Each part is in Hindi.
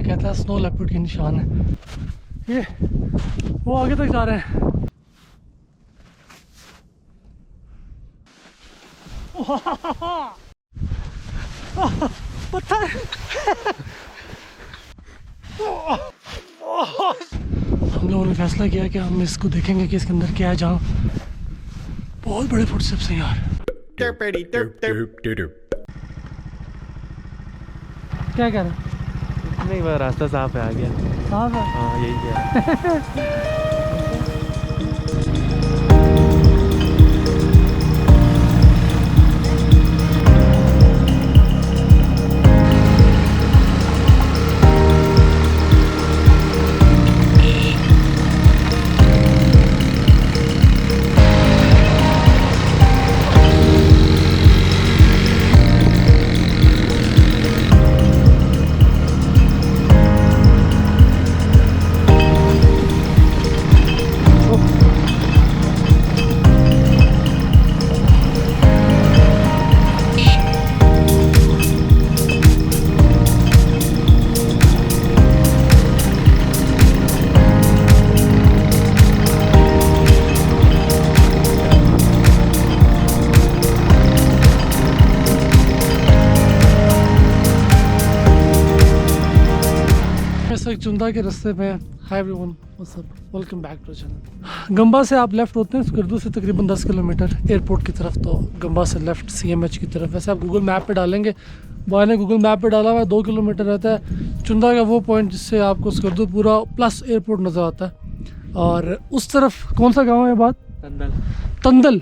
कहता है स्नो लेपर्ड के निशान है ये, वो आगे तक जा रहे हैं। पत्थर हम लोगों ने फैसला किया कि हम इसको देखेंगे कि इसके अंदर क्या है। जहाँ बहुत बड़े फुटस्टेप्स हैं यार। क्या कह रहा? नहीं, वह रास्ता साफ है, आ गया। साफ है? हाँ, यही है। चुंदा के रास्ते पे। Hi everyone, what's up, welcome back to channel. गंबा से आप लेफ़्ट होते हैं स्कर्दू से तकरीबन 10 किलोमीटर एयरपोर्ट की तरफ, तो गंबा से लेफ़्ट CMH की तरफ। वैसे आप गूगल मैप पे डालेंगे, बॉय ने गूगल मैप पे डाला हुआ है 2 किलोमीटर रहता है चुंदा का वो पॉइंट जिससे आपको स्कर्दू पूरा प्लस एयरपोर्ट नज़र आता है। और उस तरफ कौन सा गाँव है बात? तंदल,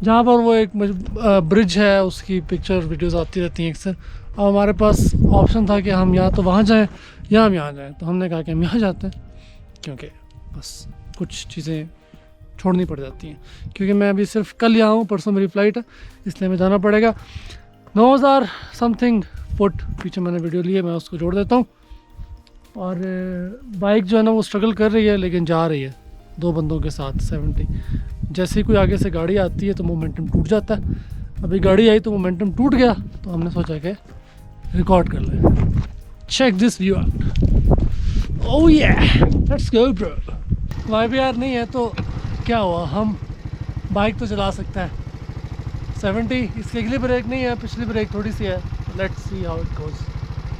जहाँ पर वो एक ब्रिज है, उसकी पिक्चर वीडियोज़ आती रहती हैं अक्सर। और हमारे पास ऑप्शन था कि हम या तो वहाँ जाएँ या हम यहाँ जाएँ, तो हमने कहा कि हम यहाँ जाते हैं, क्योंकि बस कुछ चीज़ें छोड़नी पड़ जाती हैं। क्योंकि मैं अभी सिर्फ कल यहाँ हूँ, परसों मेरी फ़्लाइट है, इसलिए मैं जाना पड़ेगा। 9000 समथिंग फुट पीछे मैंने वीडियो ली है, मैं उसको जोड़ देता हूँ। और बाइक जो है ना वो स्ट्रगल कर रही है, लेकिन जा रही है 2 बंदों के साथ 70। जैसे ही कोई आगे से गाड़ी आती है तो मोमेंटम टूट जाता है। अभी गाड़ी आई तो मोमेंटम टूट गया, तो हमने सोचा कि रिकॉर्ड कर लें। चेक दिस व्यू आउट, ओह या, लेट्स गो ब्रो। YBR नहीं है तो क्या हुआ, हम बाइक तो चला सकते हैं। 70, इसकी अगली ब्रेक नहीं है, पिछली ब्रेक थोड़ी सी है। Let's see how it goes.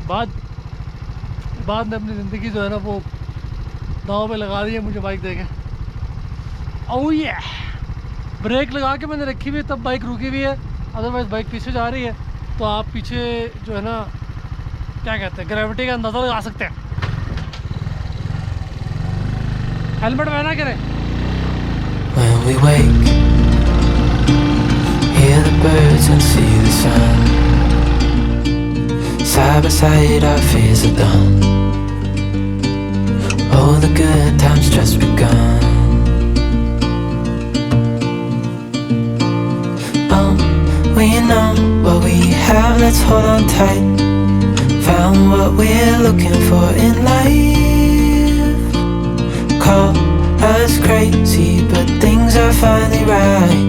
बाद में अपनी ज़िंदगी जो है ना वो दांव पे लगा दी है मुझे बाइक देके। ओह या, ब्रेक लगा के मैंने रखी हुई है, तब बाइक रुकी हुई है, अदरवाइज़ बाइक पीछे जा रही है। तो आप पीछे जो है ना क्या कहते हैं, ग्रेविटी का अंदाज़ा लगा सकते हैं। हेलमेट पहना करें। When we wake, hear the birds and see the sun. Side by side our fears are done. All the good times just begun. We know what we have, let's hold on tight. Found what we're looking for in life. Call us crazy, but things are finally right.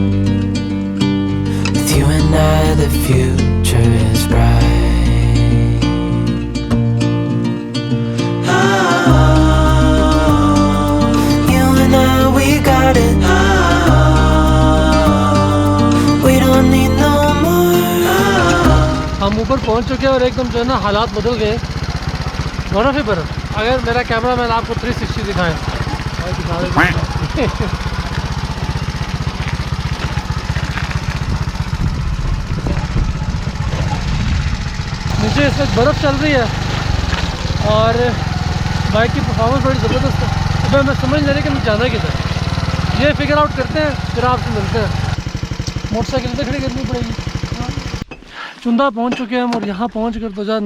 With you and I, the future is bright. Oh, you and I, we got it. We don't need no more. हम ऊपर पहुंच चुके हैं और एकदम जो है ना हालात बदल गए, बर्फ़ ही बर्फ़। अगर मेरा कैमरा मैन आपको 360 दिखाएं, नीचे इस वक्त बर्फ़ चल रही है और बाइक की परफॉर्मेंस बड़ी ज़बरदस्त है। अभी हमें समझ नहीं रही कि हम जाना किधर, ये फिगर आउट करते हैं, फिर आपसे मिलते हैं। मोटरसाइकिल तो खड़ी करनी पड़ेगी। चुंदा पहुंच चुके हैं हम, और यहाँ पहुँच कर तो जो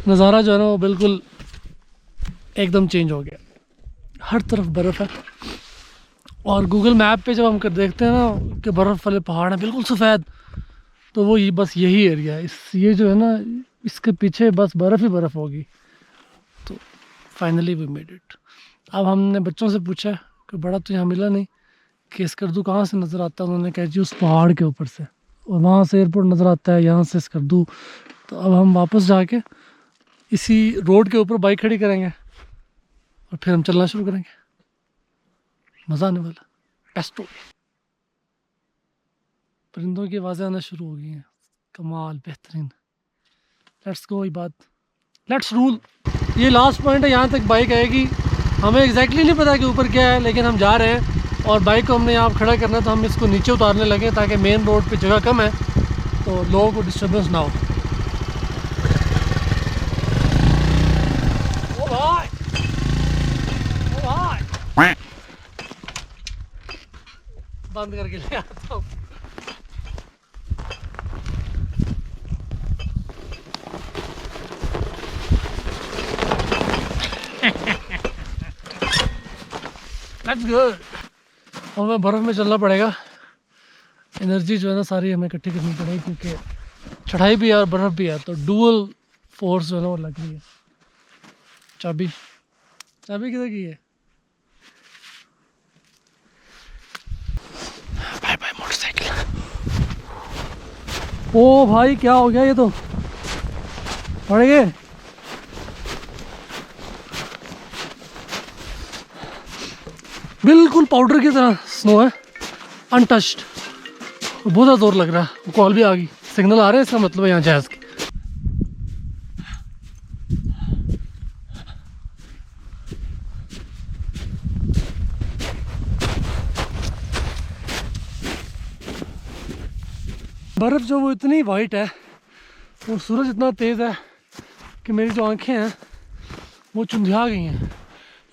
नज़ारा जो है ना वो बिल्कुल एकदम चेंज हो गया। हर तरफ बर्फ़ है, और गूगल मैप पे जब हम कर देखते हैं ना कि बर्फ़ वाले पहाड़ हैं बिल्कुल सफ़ेद, तो वो बस यही एरिया है। ये जो है ना इसके पीछे बस बर्फ़ ही बर्फ़ होगी। तो फाइनली वी मेड इट। अब हमने बच्चों से पूछा कि बड़ा तो यहाँ मिला नहीं, कि स्कर्दू कहाँ से नज़र आता है। उन्होंने कहा जी उस पहाड़ के ऊपर से, और वहाँ से एयरपोर्ट नज़र आता है, यहाँ से स्कर्दू। तो अब हम वापस जाके इसी रोड के ऊपर बाइक खड़ी करेंगे और फिर हम चलना शुरू करेंगे। मज़ा आने वाला। टेस्ट हो गया। परिंदों की आवाज़ें आना शुरू हो गई हैं। कमाल, बेहतरीन। लेट्स गो बात, लेट्स रूल। ये लास्ट पॉइंट है, यहाँ तक बाइक आएगी। हमें एग्जैक्टली नहीं पता कि ऊपर क्या है, लेकिन हम जा रहे हैं और बाइक को हमने यहाँ खड़ा करना है, तो हम इसको नीचे उतारने लगे ताकि मेन रोड पे जगह कम है तो लोगों को डिस्टर्बेंस ना हो। ओ भाई, ओ भाई, बंद करके ले आता हूँ। That's good. और हमें बर्फ़ में चलना पड़ेगा। एनर्जी जो है ना सारी हमें इकट्ठी करनी पड़ेगी, क्योंकि चढ़ाई भी है और बर्फ़ भी है, तो डुअल फोर्स जो है ना वो लग रही है। चाबी किधर की है? Bye bye motorcycle. ओ भाई क्या हो गया, ये तो पड़ गए। बिल्कुल पाउडर की तरह स्नो है, अनटच्ड। बहुत ज़्यादा जोर लग रहा है। कॉल भी आ गई, सिग्नल आ रहे हैं, इसका मतलब है यहाँ जहाज़ के। बर्फ़ जो वो इतनी वाइट है और सूरज इतना तेज़ है कि मेरी जो आंखें हैं वो चुंधिया गई हैं,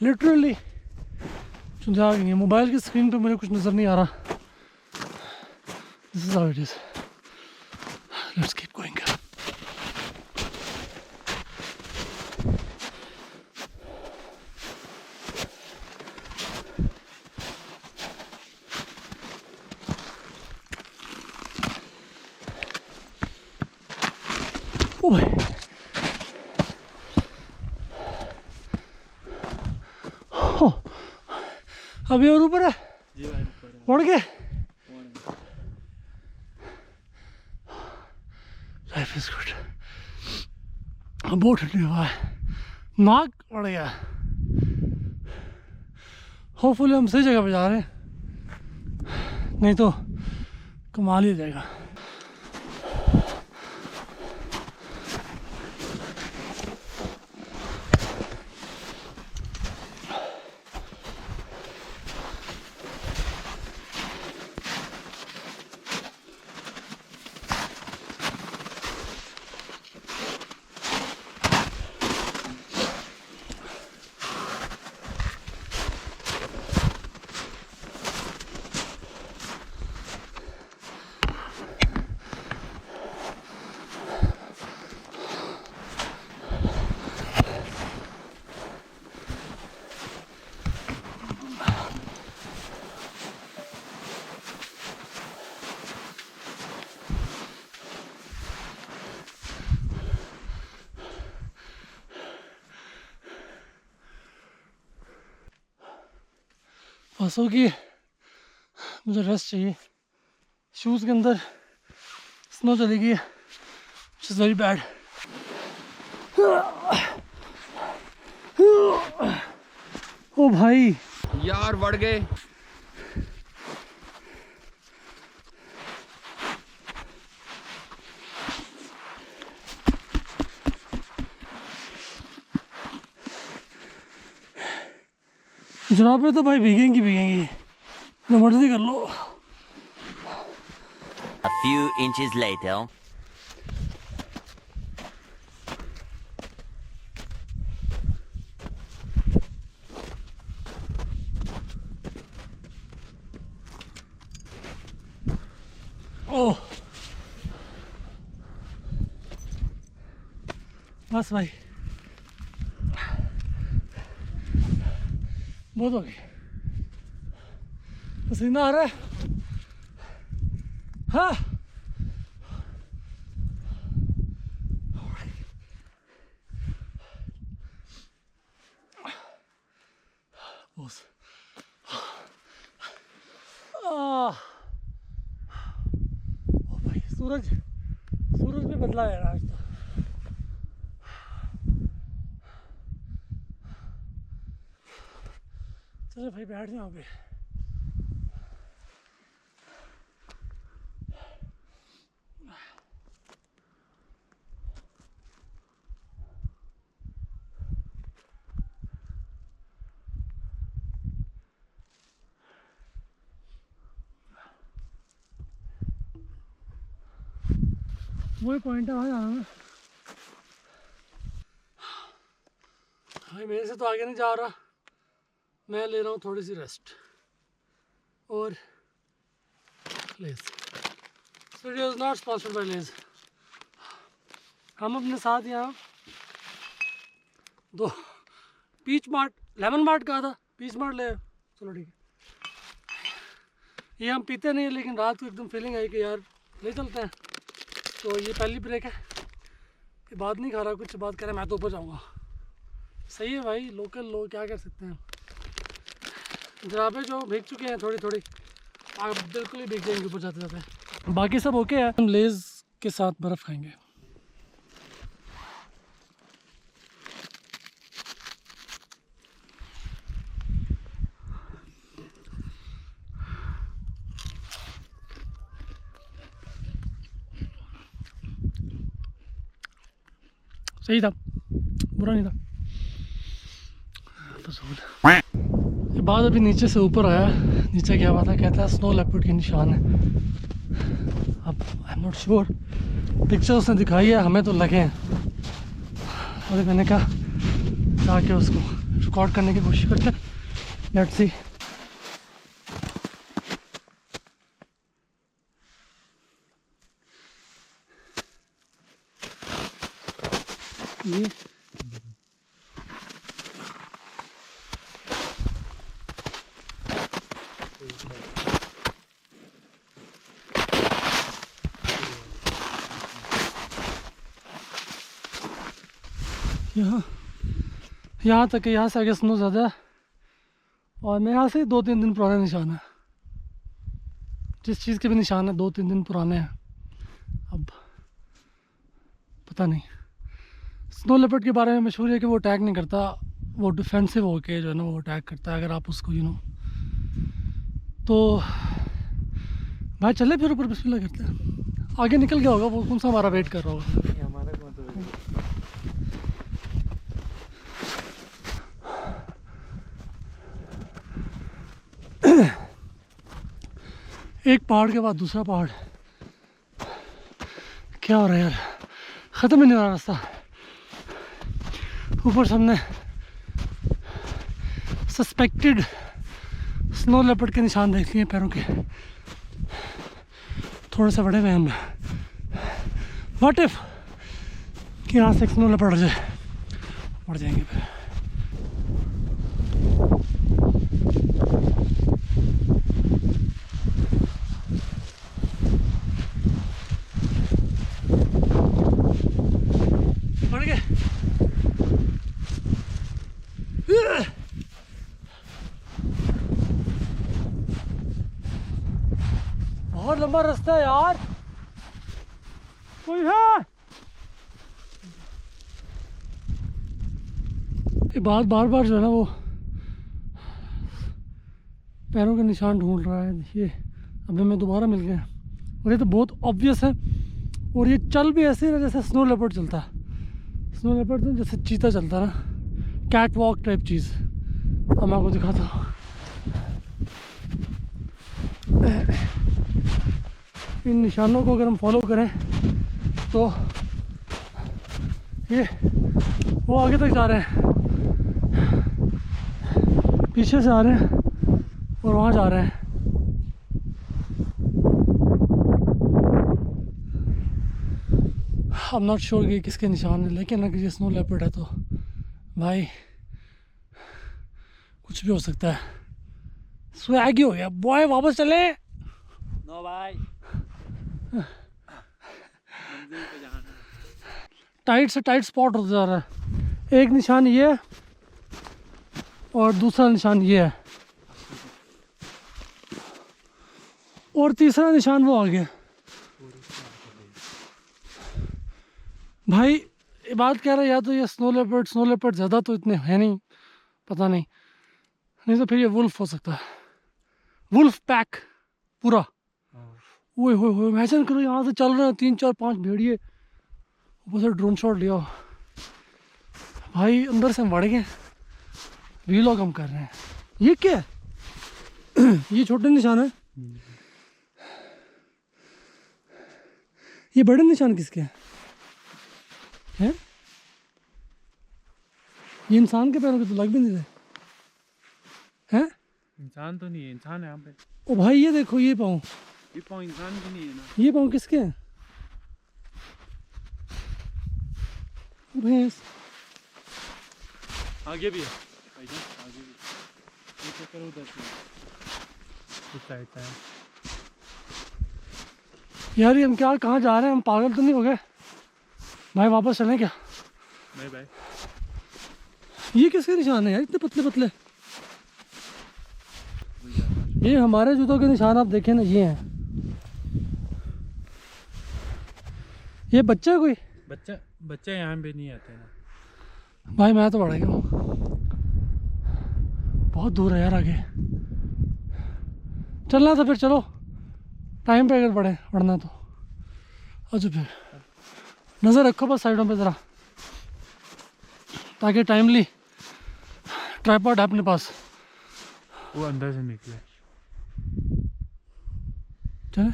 लिटरली चुंधिया गई हैं। मोबाइल की स्क्रीन पे मुझे कुछ नज़र नहीं आ रहा। This is how it is. Let's keep going. ओ भाई, अभी और ऊपर है, उड़ गए। Life is good. बहुत ठंडी हवा है, नाक उड़ गया। होपफुली हम सही जगह पे जा रहे हैं, नहीं तो कमाल ही जाएगा। फंसो कि मुझे रेस्ट चाहिए। शूज़ के अंदर स्नो चली गई है, व्हिच इज़ वेरी बैड। ओ भाई यार बढ़ गए। जनाब पे तो भाई भीगेंगी, जो मर्जी कर लो। A few inches later. ओह बस भाई, बहुत हो गई, पसीना आ रहा है। हाँ बॉस, सूरज भी बदला है आज तो। चलो भाई बैठ जाओ पे। वही पॉइंट है वहाँ जाना ना भाई। मेरे से तो आगे नहीं जा रहा, मैं ले रहा हूँ थोड़ी सी रेस्ट। और Lay's video is not sponsored by Lay's. हम अपने साथ यहाँ दो पीच मार्ट, लेमन मार्ट कहा था, पीच मार्ट ले। चलो ठीक है, ये हम पीते नहीं है लेकिन रात को एकदम फीलिंग आई कि यार ले चलते हैं। तो ये पहली ब्रेक है, ये बात नहीं खा रहा, कुछ बात कह रहा है, मैं तो ऊपर जाऊँगा। सही है भाई, लोकल लोग क्या कर सकते हैं। जराबें जो भीग चुके हैं थोड़ी थोड़ी, आप बिल्कुल ही भीग जाएंगे ऊपर जाते जाते। बाकी सब ओके है। हम लेज़ के साथ बर्फ़ खाएंगे। सही था, बुरा नहीं था। ये बाद अभी नीचे से ऊपर आया, नीचे क्या बात है, कहता है स्नो लेपर्ड की निशान है। अब I am not sure, picture उसने दिखाई है, हमें तो लगे हैं। और मैंने कहा जाके उसको रिकॉर्ड करने की कोशिश करते हैं, लेट्स सी। ये यहाँ तक है, यहाँ से आगे स्नो ज़्यादा है। और मेरे यहाँ से 2-3 दिन पुराने निशान है, जिस चीज़ के भी निशान है 2-3 दिन पुराने हैं। अब पता नहीं, स्नो लेपर्ड के बारे में मशहूर है कि वो अटैक नहीं करता, वो डिफेंसिव होके जो है ना वो अटैक करता है अगर आप उसको तो भाई चले फिर ऊपर बिस्मिल्लाह करते हैं। आगे निकल गया होगा वो, कौन सा हमारा वेट कर रहा होगा। हमारा कौन सा एक पहाड़ के बाद दूसरा पहाड़, क्या हो रहा है यार, ख़त्म ही नहीं हो रहा रास्ता। ऊपर से हमने सस्पेक्टेड स्नो लेपर्ड के निशान देख लिए पैरों के, थोड़े से बड़े हुए हम। व्हाट इफ कि यहाँ से स्नो लेपर्ड हो जाए, मर जाएंगे फिर। मर गए। बहुत लंबा रास्ता है यार, कोई है? ये बार बार जो है ना वो पैरों के निशान ढूंढ रहा है। ये अभी मैं दोबारा मिल गया, और ये तो बहुत ऑब्वियस है। और ये चल भी ऐसे है जैसे स्नो लेपर्ड चलता है। स्नो लेपर्ड तो जैसे चीता चलता है ना, कैट वॉक टाइप चीज़। अब मैं आपको दिखाता हूँ। इन निशानों को अगर हम फॉलो करें तो ये वो आगे तक जा रहे हैं, पीछे से आ रहे हैं और वहाँ जा रहे हैं। आई एम नॉट श्योर कि किसके निशान है, लेकिन अगर ये स्नो लेपर्ड है तो भाई कुछ भी हो सकता है। स्वैगी हो गया बॉय, वापस चले। नो भाई, टाइट से टाइट स्पॉट होता जा रहा है। एक निशान ये है और दूसरा निशान ये है, और तीसरा निशान वो आ गया। भाई ये बात कह रहा है, या तो ये स्नो लेपर्ड ज़्यादा तो इतने हैं नहीं, पता नहीं तो फिर ये वुल्फ हो सकता है, वुल्फ पैक पूरा। ओए होए होए, इमेजिन करो यहाँ से चल रहे हैं 3 4 5 भेड़िए, ऊपर से ड्रोन शॉट लिया भाई, अंदर से हम बढ़ गए, वीलॉग हम कर रहे हैं। ये क्या है? ये छोटे निशान है, ये बड़े निशान किसके हैं? ये इंसान के पैरों के तो लग भी नहीं रहे हैं। इंसान तो नहीं है, इंसान है यहाँ पे। ओ भाई ये देखो, ये पाँव इंसान की नहीं है ना। ये पाँव किसके हैं? भैंस। आगे भी है भाईजान, आगे भी। ये चक्कर उधर से इस साइड से है। यार ये हम क्या कहाँ जा रहे हैं? हम पागल तो नहीं हो गए भाई? वापस चलें क्या? Bye bye. ये किसके निशान है यार, इतने पतले पतले? ये हमारे जूतों के निशान आप देखें ना, ये हैं। ये बच्चा है कोई? बच्चा यहाँ पे नहीं आते ना भाई मैं तो बढ़ गया हूँ, बहुत दूर है यार आगे। चलना तो फिर चलो, टाइम पे अगर बढ़ना तो। अच्छा फिर नज़र रखो बस साइडों पे ज़रा, ताकि टाइमली ट्राइपॉड है अपने पास। वो अंदर से निकले। चले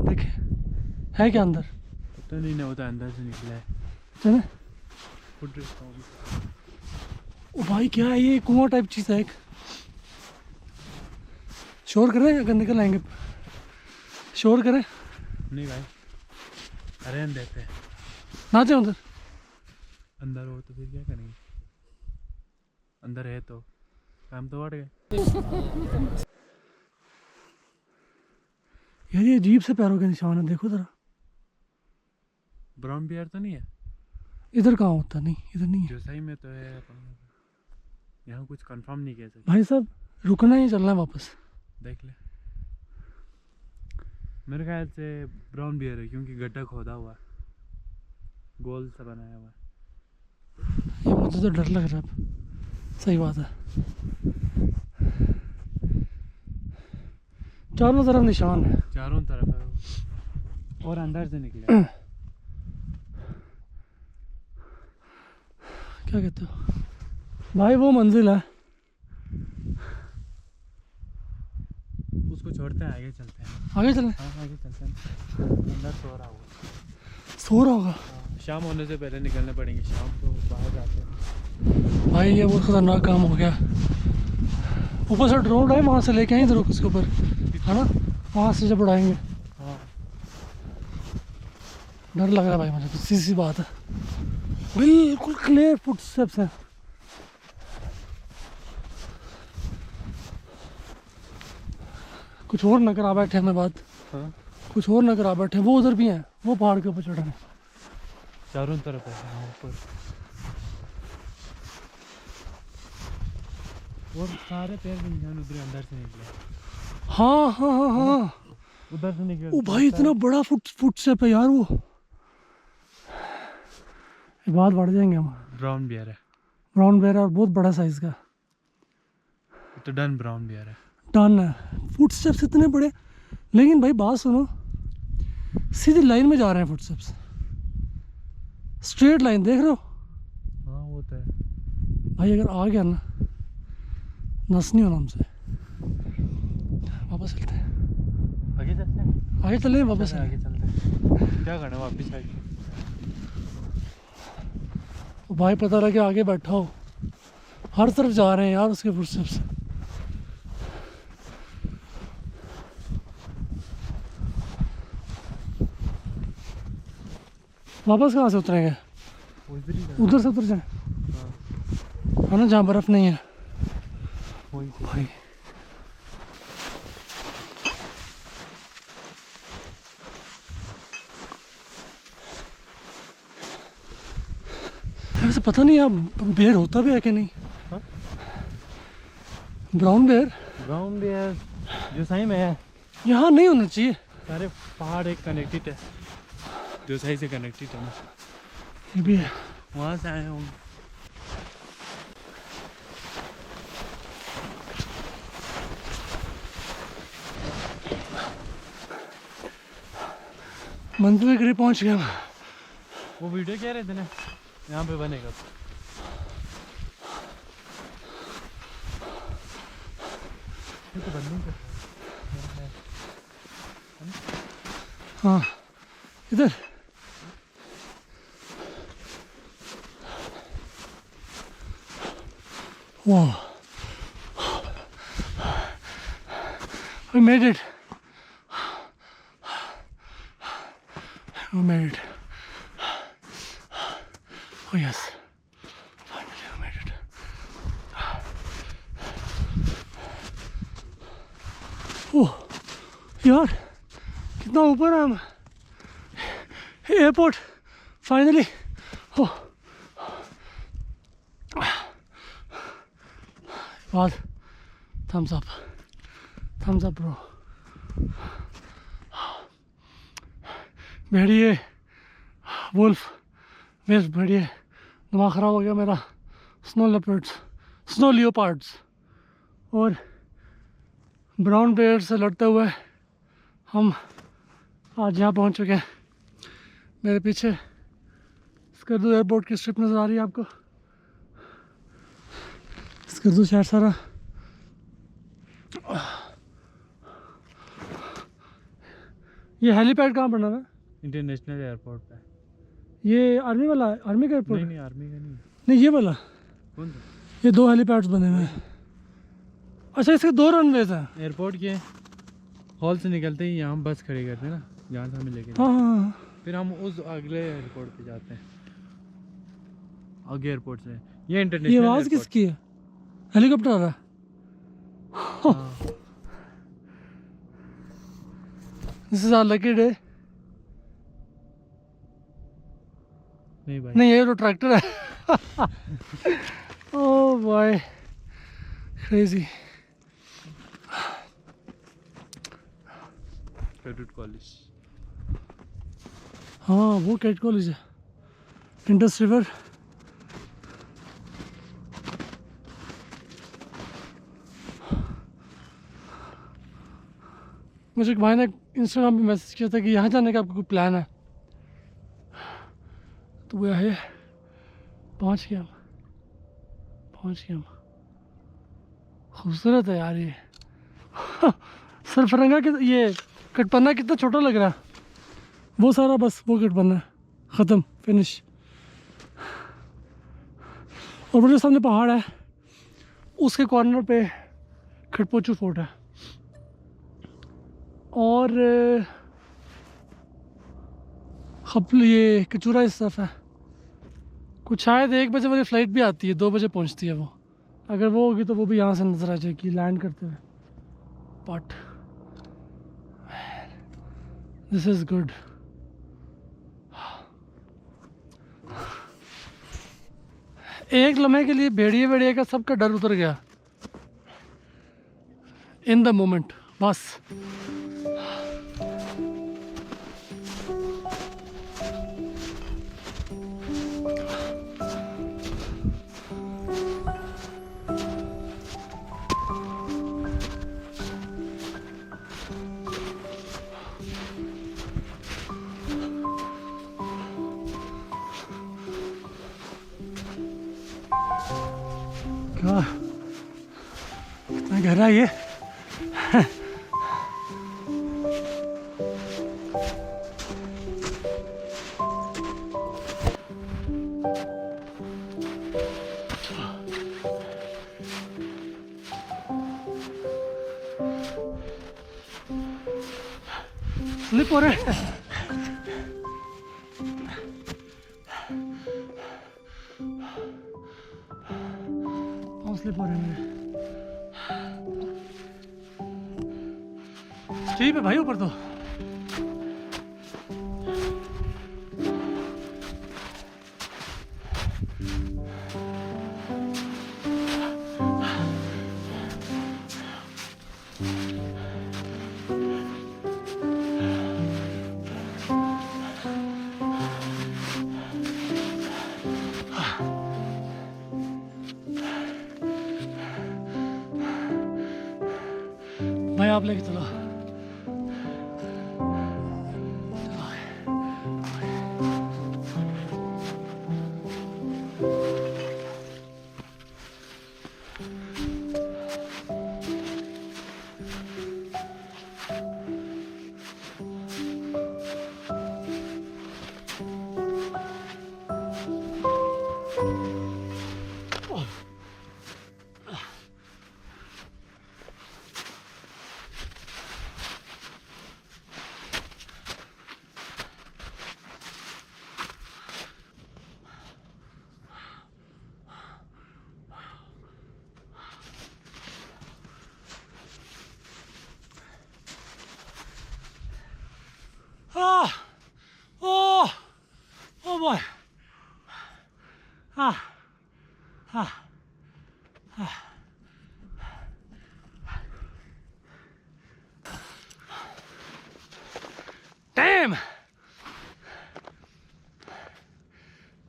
देखे है क्या अंदर? पता नहीं ना, वो तो अंदर से निकला है। चले। फुट रहा हूँ। ओ भाई क्या है ये? कुआं टाइप चीज़ है एक। शोर कर रहे हैं अगर निकल आएंगे? शोर करें? नहीं भाई, अरे अंदर पे ना जाए उधर। अंदर हो तो फिर क्या करेंगे? अंदर है तो काम तो बढ़ गए। यार ये अजीब से पैरों के निशान है, देखो ज़रा। ब्राउन बियर तो नहीं है? इधर कहाँ होता? नहीं इधर नहीं है जो सही में तो है, यहाँ कुछ कंफर्म नहीं कह सकते। भाई साहब, रुकना ही चलना है वापस। देख ले, मेरे ख्याल से ब्राउन बियर है, क्योंकि गड्ढा खोदा हुआ है, गोल सा बनाया हुआ है। ये मुझे तो डर लग रहा है अब। सही बात है, चारों तरफ निशान है। चारों तरफ है वो। और अंदर से निकले। क्या कहते हो भाई? वो मंजिल है, उसको छोड़ते हैं, आगे चलते हैं। आगे चलें। हाँ आगे चलते हैं। अंदर सो रहा होगा। सो रहा होगा शाम होने से पहले निकलने पड़ेंगे, शाम को बाहर जाते हैं। भाई, ये बहुत खतरनाक काम हो गया। ऊपर से ड्रोन उड़ाए, वहाँ से लेके आए इधर उसके ऊपर, है ना? वहाँ से जब उड़ाएंगे। हाँ डर लग रहा है भाई मुझे तो, सीधी सी बात है। बिल्कुल क्लियर फुटस्टेप्स हैं। कुछ और न करा बैठे हमें बात, हाँ, कुछ और न करा बैठे। वो उधर भी हैं, वो पहाड़ के ऊपर चढ़ रहे हैं। चारों तरफ है यहाँ ऊपर। और सारे पैर के निशान उधर अंदर से निकले। हाँ हाँ हाँ हाँ, उधर से निकले। ओ भाई इतना बड़ा फुटस्टेप है यार वो। ये बात बढ़ जाएंगे हम। ब्राउन बियर है, ब्राउन बेयर है और बहुत बड़ा साइज का। तो डन ब्राउन बियर है। टन है, फुटस्टेप्स इतने बड़े। लेकिन भाई बात सुनो, सीधी लाइन में जा रहे हैं फुटस्टेप्स, स्ट्रेट लाइन, देख रहे हो? हाँ वो तो है भाई अगर आ गया ना, नस नहीं होना हमसे। वापस चलते हैं, आगे चलते हैं। आगे चले वापस। आगे चलते हैं, क्या करना वापस आगे। भाई पता लगे आगे बैठा हो, हर तरफ जा रहे हैं यार उसके फुटस्टेप्स। वापस कहाँ से उतरेंगे? उधर ही जाना। उधर से उतर जाए, है ना, जहाँ बर्फ नहीं है। वही भाई वैसे पता नहीं अब बेर होता भी है कि नहीं। हाँ? ब्राउन बेर ब्राउन बियर जो सही में है, यहाँ नहीं होना चाहिए। सारे पहाड़ एक कनेक्टेड है, जो सही से कनेक्टेड है ना। ये भी है। वहाँ से आए होंगे। मंदिर के करीब पहुंच गया मैं। वो वीडियो कह रहे थे ना यहाँ पे बनेगा। ये तो बंद नहीं कर हाँ इधर Wow. We made it. We made it. Oh yes. Finally we made it. Oh, यार कितना ऊपर है हम। Airport finally. Oh. बाद thumbs up bro। भेड़िए वुल्फ वेस्ट भेड़िए दिमाग ख़राब हो गया मेरा। स्नो लेपर्ड्स स्नो लियोपार्ड्स और ब्राउन बेयर से लड़ते हुए हम आज यहाँ पहुँच चुके हैं। मेरे पीछे स्कर्दू एयरपोर्ट की स्ट्रिप नज़र आ रही है आपको। स्कर्दू शहर सारा। ये हेलीपैड कहाँ बना है? इंटरनेशनल एयरपोर्ट पे। ये आर्मी वाला है? आर्मी का एयरपोर्ट? नहीं आर्मी का नहीं। नहीं ये वाला। कौन सा? ये 2 हेलीपैड्स बने हुए हैं। अच्छा इसके 2 रनवेज हैं। एयरपोर्ट के हॉल से निकलते ही यहाँ बस खड़ी करते हैं ना, जहाँ से हमें लेके हाँ हाँ फिर हम उस अगले एयरपोर्ट पे जाते हैं। आगे एयरपोर्ट से ये इंटरनेशनल। ये आवाज़ किसकी है? हेलीकॉप्टर आ रहा है। This is our lucky day. नहीं भाई, नहीं ये तो ट्रैक्टर है। Oh boy crazy. Cadet college. हाँ वो कैट कॉलेज है। इंडस रिवर। मुझे एक भाई ने इंस्टाग्राम पे मैसेज किया था कि यहाँ जाने का आपका कोई प्लान है, तो वो है पहुँच गया हम। खूबसूरत है यार ये। सरफरंगा के ये कटपन्ना कितना छोटा लग रहा है। वो सारा बस वो कटपन्ना ख़त्म फिनिश। और वो जो सामने पहाड़ है उसके कॉर्नर पे खड़पोचू फोर्ट है। और खपल ये कचूरा इस तरफ है। कुछ शायद 1 बजे वाली फ़्लाइट भी आती है, 2 बजे पहुंचती है वो। अगर वो होगी तो वो भी यहाँ से नज़र आ जाएगी लैंड करते हुए। But this is good. एक लम्हे के लिए भेड़िए का सबका डर उतर गया इन द मोमेंट बस। क्या कितना गहरा ये। स्लिप हो रहे हैं। स्लिप हो रहे हैं मेरे। ठीक है भाई ऊपर तो। आप लेके चलो। Ah! Oh! Oh boy! Ah! Ah! Ah! Damn!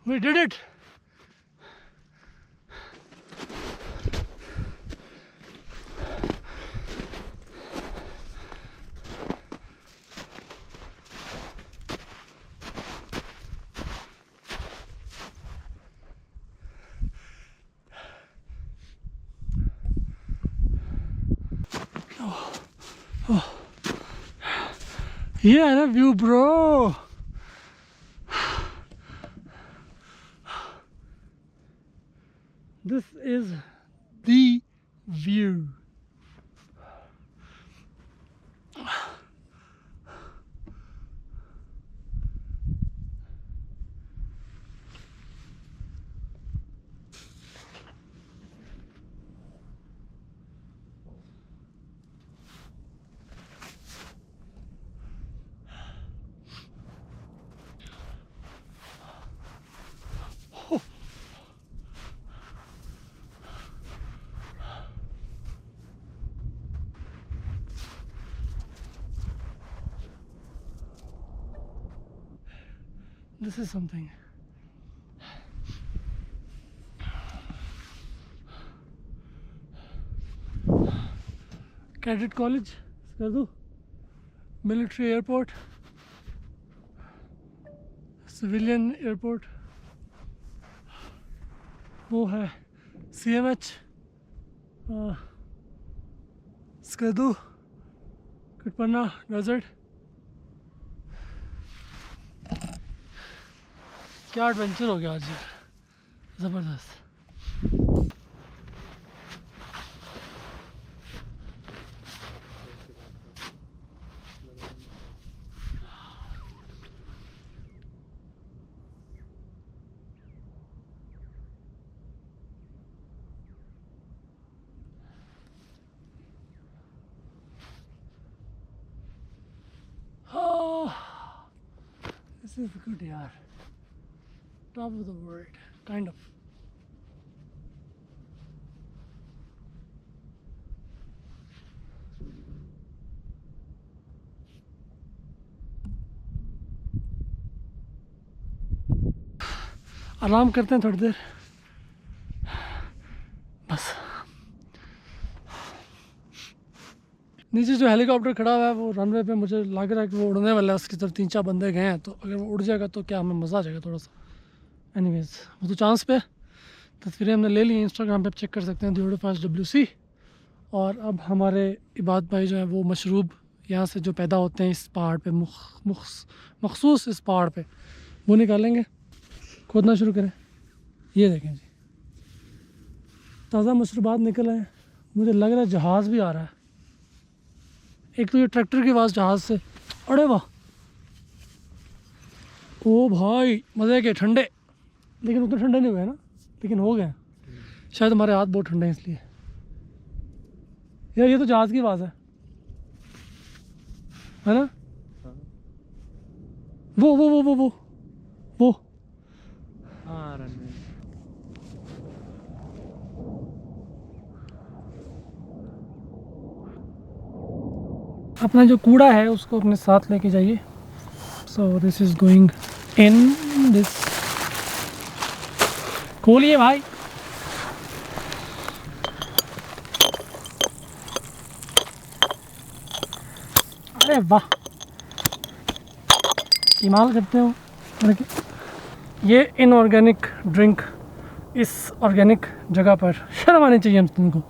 We did it! Yeah, I love you, bro. This is the view. This is something. Cadet College, Skardu, Military Airport, Civilian Airport, वो है CMH, Skardu, Kutpanna Desert. क्या एडवेंचर हो गया आज यार, ज़बरदस्त। This is good यार, top of the world, kind of. आराम करते हैं थोड़ी देर बस। नीचे जो हेलीकॉप्टर खड़ा हुआ है वो रनवे पे मुझे लग रहा है कि वो उड़ने वाला है, उसकी तरफ 3-4 बंदे गए हैं, तो अगर वो उड़ जाएगा तो क्या हमें मज़ा आ जाएगा थोड़ा सा। एनीवेज वो तो चांस पे तस्वीरें हमने ले ली हैं, इंस्टाग्राम पे चेक कर सकते हैं theodorfastwc। और अब हमारे इबाद भाई जो हैं वो मशरूब यहाँ से जो पैदा होते हैं इस पहाड़ पे मखसूस इस पहाड़ पे वो निकालेंगे, खोदना शुरू करें। ये देखें जी, ताज़ा मशरूबात निकल आए। मुझे लग रहा है जहाज़ भी आ रहा है। एक तो ये ट्रैक्टर की आवाज़ जहाज़ से, अरे वाह, ओ भाई मज़े के ठंडे, लेकिन उतने ठंडे नहीं हुए ना, लेकिन हो गए शायद, हमारे हाथ बहुत ठंडे हैं इसलिए। यार ये तो जहाज़ की आवाज़ है ना? वो हाँ रनवे। अपना जो कूड़ा है उसको अपने साथ लेके जाइए। सो this is going in this, खोलिए भाई। अरे वाह, इस्तेमाल करते हो। ये इनऑर्गेनिक ड्रिंक इस ऑर्गेनिक जगह पर, शर्म आनी चाहिए हम तुमको।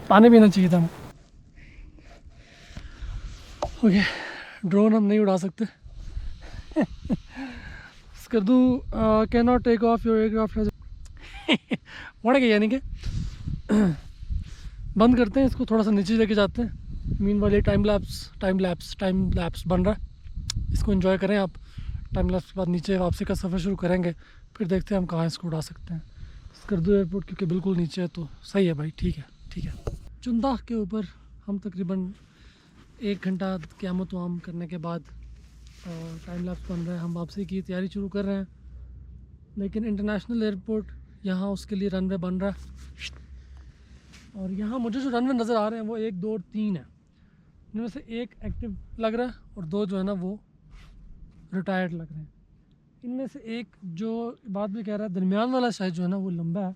पानी पीना चाहिए था। ओके, ड्रोन हम नहीं उड़ा सकते। Skardu can not take off your aircraft. उड़ गया यानी कि। बंद करते हैं इसको, थोड़ा सा नीचे लेके जाते हैं। मीन वाले टाइम लैप्स बन रहा है, इसको एंजॉय करें आप। टाइम लैप्स के बाद नीचे वापसी का सफ़र शुरू करेंगे, फिर देखते हैं हम कहाँ इसको उड़ा सकते हैं। स्कर्दू एयरपोर्ट क्योंकि बिल्कुल नीचे है तो सही है भाई, ठीक है ठीक है। चुंदा के ऊपर हम तकरीबन 1 घंटा क़यामत वाम करने के बाद टाइम लैप्स बन रहा है। हम वापसी की तैयारी शुरू कर रहे हैं, लेकिन इंटरनेशनल एयरपोर्ट यहाँ उसके लिए रनवे बन रहा है। और यहाँ मुझे जो रनवे नज़र आ रहे हैं वो 1, 2 और 3 है। इनमें से एक एक्टिव लग रहा है और 2 जो है ना वो रिटायर्ड लग रहे हैं। इनमें से एक जो बात भी कह रहा है, दरमियान वाला शायद जो है ना वो लंबा है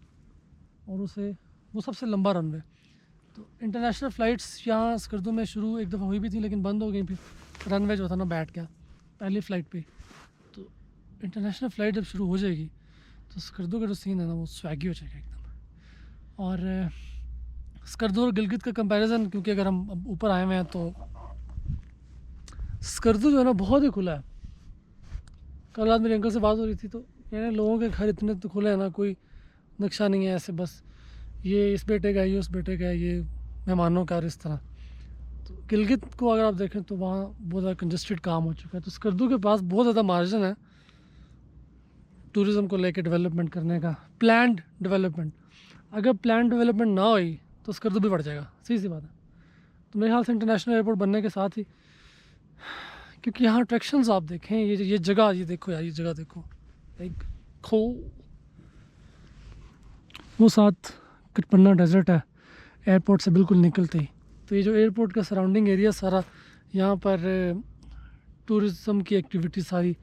और वो सबसे लंबा रनवे। तो इंटरनेशनल फ़्लाइट्स यहाँ स्कर्दू में शुरू एक दफ़ा हुई भी थी लेकिन बंद हो गई। फिर रनवे जो था ना बैठ गया पहली फ़्लाइट पे। तो इंटरनेशनल फ़्लाइट जब शुरू हो जाएगी तो स्कर्दू का जो सीन है ना वो स्वैगी हो जाएगा एकदम। और स्कर्दू और गिलगित का कंपैरिजन, क्योंकि अगर हम अब ऊपर आए हुए हैं तो स्कर्दू जो है ना बहुत ही खुला है। कल रात मेरे अंकल से बात हो रही थी तो यानी लोगों के घर इतने तो खुले हैं ना, कोई नक्शा नहीं है ऐसे बस ये इस बेटे का है, ये उस बेटे का है, ये मेहमानों का, और इस तरह। तो गिलगित को अगर आप देखें तो वहाँ बहुत ज़्यादा कंजस्टेड काम हो चुका है। तो स्कर्दू के पास बहुत ज़्यादा मार्जिन है टूरिज़म को लेकर डेवलपमेंट करने का, प्लान्ड डेवलपमेंट। अगर प्लान डेवलपमेंट ना हुई तो स्कर्दू भी बढ़ जाएगा, सही सी बात है। तो मेरे ख्याल से इंटरनेशनल एयरपोर्ट बनने के साथ ही, क्योंकि यहाँ अट्रैक्शंस आप देखें, ये जगह, ये देखो यार, ये जगह देखो, एक खो वो साथ कटपन्ना डेजर्ट है एयरपोर्ट से बिल्कुल निकलते ही। तो ये जो एयरपोर्ट का सराउंडिंग एरिया सारा, यहाँ पर टूरिज़म की एक्टिविटी सारी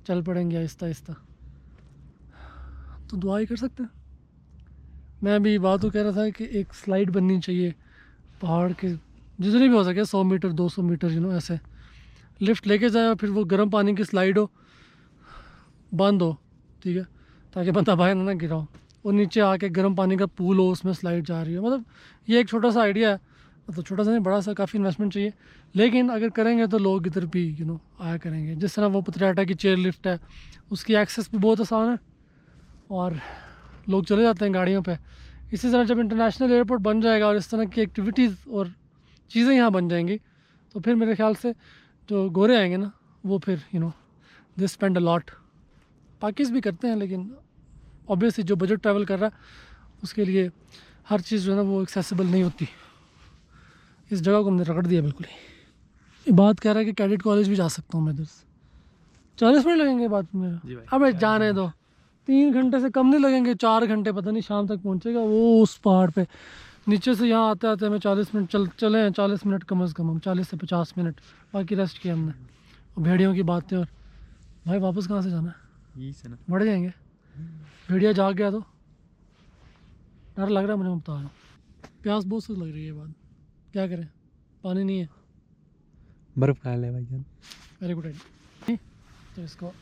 चल पड़ेंगी आहिस्ता आहिस्ता। तो दुआ ही कर सकते हैं। मैं अभी बात तो कह रहा था कि एक स्लाइड बननी चाहिए पहाड़ के, जितनी भी हो सके 100 मीटर 200 मीटर ऐसे लिफ्ट लेके जाए और फिर वो गर्म पानी की स्लाइड हो, बंद हो, ठीक है, ताकि बंदा बाहर ना गिरा हो, और नीचे आके गर्म पानी का पूल हो, उसमें स्लाइड जा रही हो। मतलब ये एक छोटा सा आइडिया है, मतलब छोटा सा नहीं बड़ा सा, काफ़ी इन्वेस्टमेंट चाहिए, लेकिन अगर करेंगे तो लोग इधर भी आया करेंगे। जिस तरह वो पतराटा की चेयर लिफ्ट है, उसकी एक्सेस भी बहुत आसान है और लोग चले जाते हैं गाड़ियों पे। इसी तरह जब इंटरनेशनल एयरपोर्ट बन जाएगा और इस तरह की एक्टिविटीज़ और चीज़ें यहाँ बन जाएंगी तो फिर मेरे ख्याल से जो गोरे आएंगे ना वो फिर दे स्पेंड अ लॉट। पाकिस भी करते हैं लेकिन ऑब्वियसली जो बजट ट्रैवल कर रहा है उसके लिए हर चीज़ जो है ना वो एक्सेसिबल नहीं होती। इस जगह को हमने रगड़ दिया बिल्कुल ही। ये बात कह रहा है कि कैडेट कॉलेज भी जा सकता हूँ मैं इधर से। 40 मिनट लगेंगे बात जी मेरा, भाई, अबे जाने दो, 3 घंटे से कम नहीं लगेंगे, 4 घंटे, पता नहीं शाम तक पहुँचेगा वो उस पहाड़ पे। नीचे से यहाँ आते आते हमें 40 मिनट चले हैं, 40 मिनट कम से कम, हम 40 से 50 मिनट, बाकी रेस्ट किया हमने। और भेड़ियों की बातें, और भाई वापस कहाँ से जाना है, यही से ना बढ़ जाएंगे। भेड़िया जाग गया तो डर लग रहा है मुझे, बता रहा हूँ। प्यास बहुत सी लग रही है, बात क्या करें, पानी नहीं है। बर्फ़ खा ले भाई जान। Very good idea. तो इसको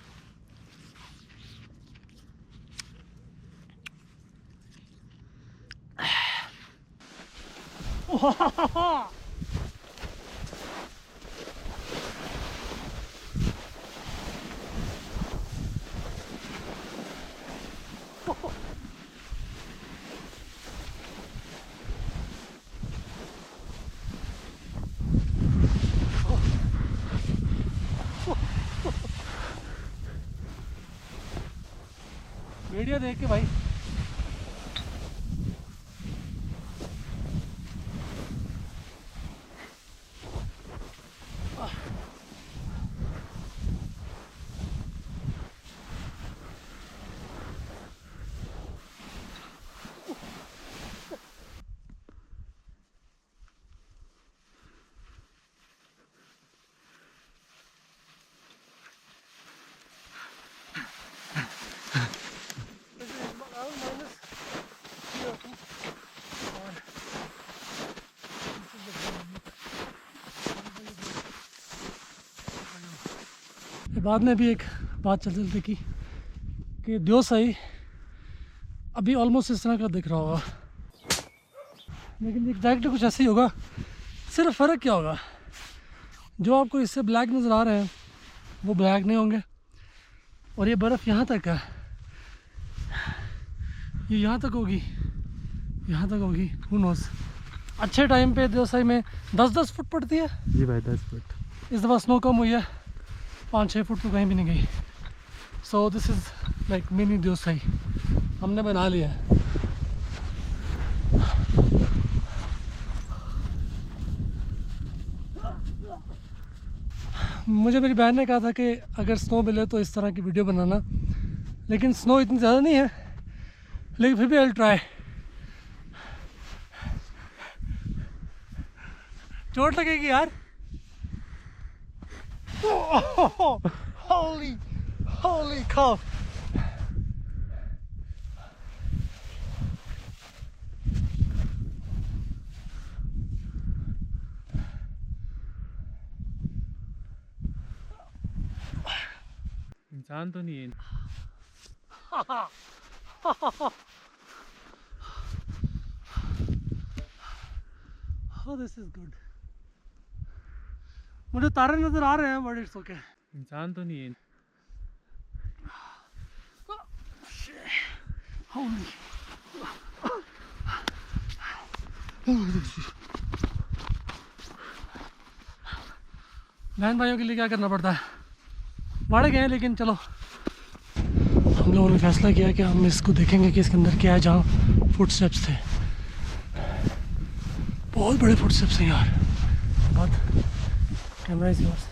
वीडियो देख के भाई बाद में भी एक बात चल चलती की कि देओसाई अभी ऑलमोस्ट इस तरह का दिख रहा होगा, लेकिन एग्जैक्टली कुछ ऐसे ही होगा। सिर्फ फ़र्क क्या होगा, जो आपको इससे ब्लैक नज़र आ रहे हैं वो ब्लैक नहीं होंगे, और ये बर्फ़ यहाँ तक है, ये यहाँ तक होगी, यहाँ तक होगी, हू नोज़। अच्छे टाइम पे देओसाई में 10-10 फुट पड़ती है जी भाई, 10 फुट। इस दफ़ा स्नो कम हुई है, 5-6 फुट तो कहीं भी नहीं गई। So this is like mini Deosai हमने बना लिया है। मुझे मेरी बहन ने कहा था कि अगर स्नो मिले तो इस तरह की वीडियो बनाना, लेकिन स्नो इतनी ज़्यादा नहीं है, लेकिन फिर भी आई विल ट्राई। चोट लगेगी यार। holy cow। इंसान तो नहीं है। Oh, this is good। मुझे तारे नजर आ रहे हैं, बट इट्स ओके। इंसान तो नहीं है। Holy। बहन भाइयों के लिए क्या करना पड़ता है, बढ़ गए हैं, लेकिन चलो हम लोगों ने फैसला किया कि हम इसको देखेंगे कि इसके अंदर क्या है। जहाँ फुटस्टेप्स थे, बहुत बड़े फुटस्टेप्स हैं यार। बहुत कैमरा इज योर्स।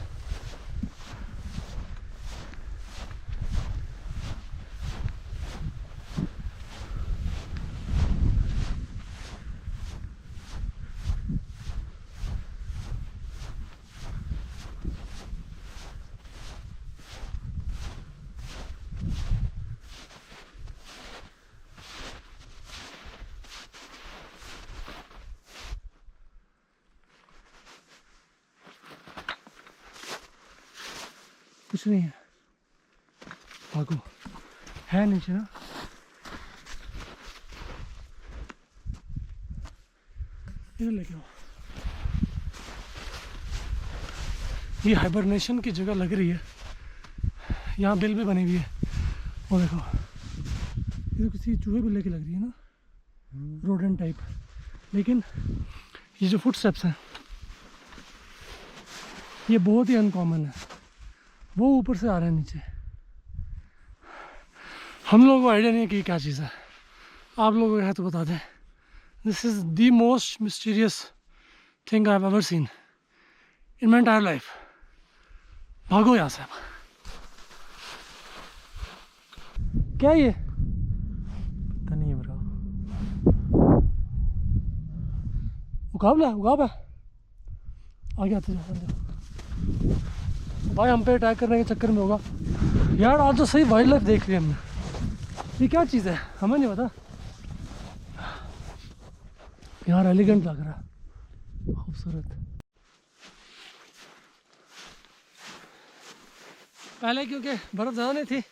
कुछ नहीं है, भागो, है नीचे ना। इधर लेके आओ। ये हाइबरनेशन की जगह लग रही है, यहाँ बिल भी बनी हुई है, वो देखो, ये तो किसी चूहे बिल्ले की लग रही है ना, रोडेंट टाइप। लेकिन ये जो फुटस्टेप्स हैं ये बहुत ही अनकॉमन है, वो ऊपर से आ रहे हैं नीचे। हम लोगों को आइडिया नहीं है कि क्या चीज़ है, आप लोगों को है तो बता दें। This is the most mysterious thing I have ever seen in my entire life. भागो यहाँ से। क्या ये पता नहीं है ब्रो। मुकाबला है, मुकाबला आगे आते जाओ। भाई हम पे अटैक करने के चक्कर में होगा यार। आज तो सही वाइल्ड लाइफ देख रही है हमने। ये क्या चीज़ है हमें नहीं पता यार। एलिगेंट लग रहा है, खूबसूरत। पहले क्योंकि बर्फ़ ज़्यादा नहीं थी,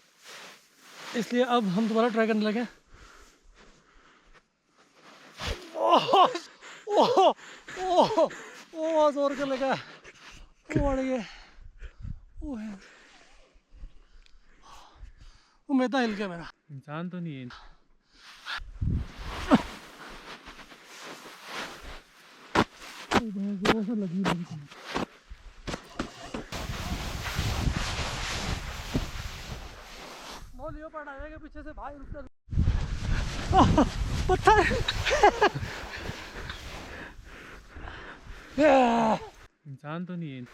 इसलिए अब हम दोबारा ट्राई करने लगे। ओह ओह ओह ओह जोर कर लगा। वो मैदा हिल गया मेरा। इंसान तो नहीं है। जोर से लगी लियोपार्ड आ जाएगा पीछे से। भाई रुक जा, पत्थर। इंसान तो नहीं है।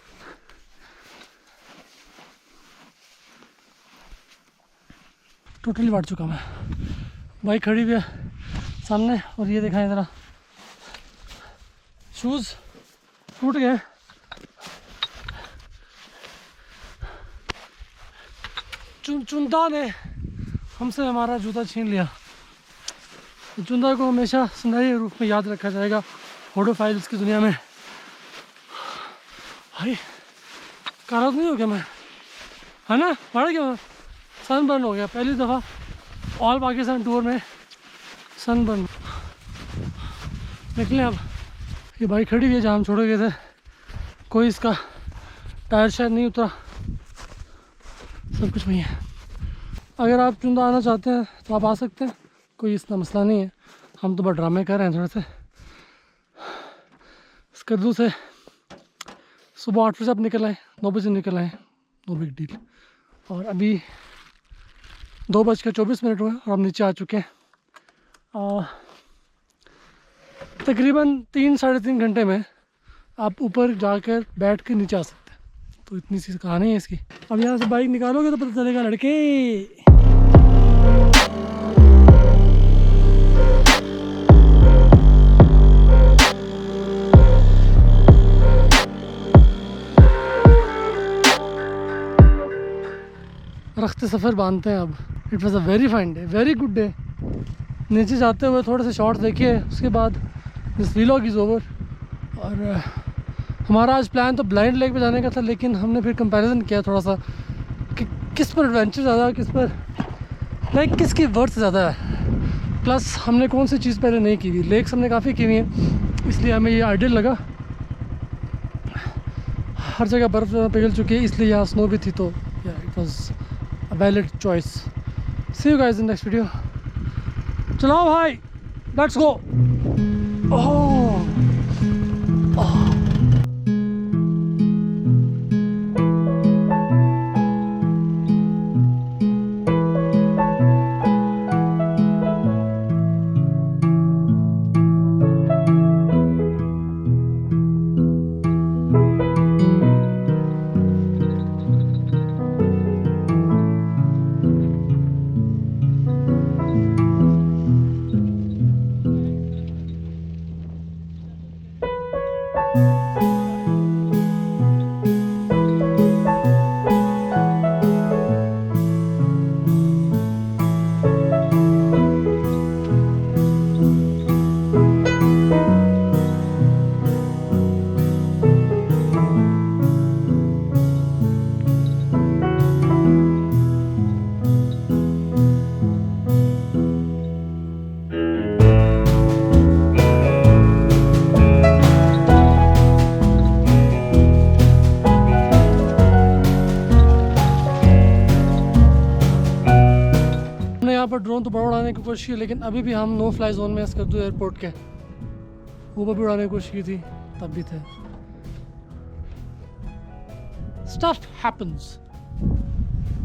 टोटली बांट चुका मैं। बाइक खड़ी हुई है सामने, और ये दिखाएं ज़रा, शूज़ टूट गए। चुंदा ने हमसे हमारा जूता छीन लिया। चुंदा को हमेशा सुनहरे रूप में याद रखा जाएगा फोटोफाइल्स की दुनिया में। भाई कारा तो नहीं हो गया मैं? है ना, बढ़ गया सनबर्न हो गया पहली दफ़ा ऑल पाकिस्तान टूर में सनबर्न। निकले अब, ये बाइक खड़ी हुई है जहाँ हम छोड़े गए थे, कोई इसका टायर शायद नहीं उतरा, सब कुछ वही है। अगर आप चुंदा आना चाहते हैं तो आप आ सकते हैं, कोई इतना मसला नहीं है। हम तो बस ड्रामे कर रहे हैं थोड़े से। स्कर्दू से सुबह 8 बजे आप निकल आए, 9 बजे निकल आए, नो बिग डील। और अभी 2:24 हुए और हम नीचे आ चुके हैं। तकरीबन 3-3.5 घंटे में आप ऊपर जाकर बैठ के नीचे आ सकते हैं। तो इतनी सी कहानी है इसकी। अब यहाँ से बाइक निकालोगे तो पता चलेगा लड़के। रखते सफ़र बांधते हैं अब। It was a very fine day, very good day. नीचे जाते हुए थोड़े से शॉट्स देखिए, उसके बाद दिस व्लॉग इज़ ओवर। और हमारा आज प्लान तो ब्लाइंड लेक पे जाने का था, लेकिन हमने फिर कंपैरिजन किया थोड़ा सा कि किस पर एडवेंचर ज़्यादा, किस पर लाइक किसकी वर्थ ज़्यादा है, प्लस हमने कौन सी चीज़ पहले नहीं की हुई। लेक्स हमने काफ़ी की हुई हैं, इसलिए हमें ये आइडियल लगा। हर जगह बर्फ़ पिघल चुकी है, इसलिए यहाँ स्नो भी थी, तो it was a valid choice. See you guys in next video. चलाओ भाई, लेट्स गो। ओह यहाँ पर ड्रोन तो बड़ा उड़ाने की कोशिश की, लेकिन अभी भी हम नो फ्लाई जोन में स्कर्दू एयरपोर्ट के ऊपर भी उड़ाने की कोशिश की थी, तब भी थे। Stuff happens.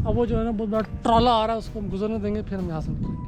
अब वो जो है ना बहुत बड़ा ट्रॉला आ रहा है, उसको हम गुजरने देंगे, फिर हम यहाँ से निकलेंगे।